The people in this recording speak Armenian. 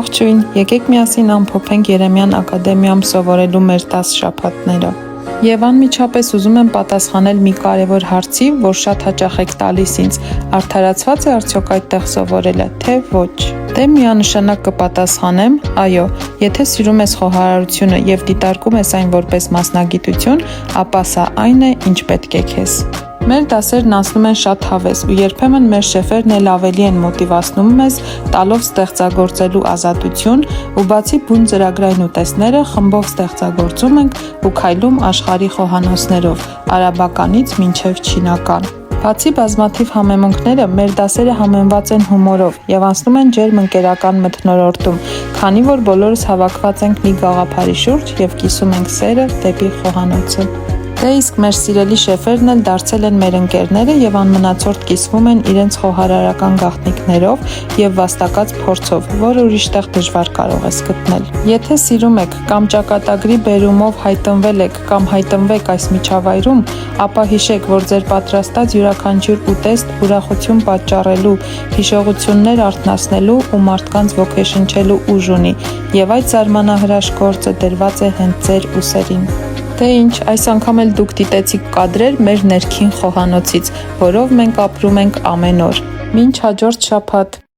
Ողջույն, եկեք միասին ամփոփենք Երեմյան ակադեմիայում սովորելու մեր 10 շաբաթները։ Եվ անմիջապես ուզում եմ պատասխանել մի կարևոր հարցի, որ շատ հաճախ եք տալիս ինձ. արդարացված է արդյոք այդտեղ սովորելը, թե ոչ։ Դե միանշանակ կպատասխանեմ, այո, եթե սիրում ես խոհարարությունը եւ դիտարկում ես այն որպես մասնագիտություն, ապա սա այն է, ինչ պետք է քեզ։ Մեր դասերն անցնում են շատ հավես ու երբեմն մեր շեֆերն էլ ավելի են մոտիվացնում մեզ, տալով ստեղծագործելու ազատություն ու բացի բուն ծրագրային ուտեստները խմբով ստեղծագործում ենք ու քայլում աշխարհի խոհանոցներով, արաբականից մինչև չինական։ Բացի բազմաթիվ համեմունքները, մեր դասերը համեմված են հումորով եւ անցնում են ջերմ ընկերական մթնոլորտում, քանի որ բոլորս հավաքված ենք մի գաղափարի շուրջ եւ կիսում ենք սերը դեպի խոհանոցը։ Դե իսկ մեր սիրելի շեֆերն էլ դարձել են մեր ընկերները եւ անմնացորդ կիսվում են իրենց խոհարարական գաղտնիքներով եւ վաստակած փորձով, որը ուրիշ տեղ դժվար կարող ես գտնել։ Եթե սիրում եք կամ ճակատագրի բերումով հայտնվել եք կամ հայտնվեք այս միջավայրում, ապա հիշեք, որ ձեր պատրաստած յուրաքանչյուր ուտեստ ուրախություն պատճառելու, հիշողություններ արթնացնելու ու մարդկանց ոգեշնչելու ուժ ունի եւ այդ զարմանահրաշ գործը դրված է հենց ձեր ուսերին։ Դե ինչ, այս անգամ էլ դուք դիտեցիք կադրեր մեր ներքին խոհանոցից, որով մենք ապրում ենք ամեն օր։ Մինչ հաջորդ շաբաթ։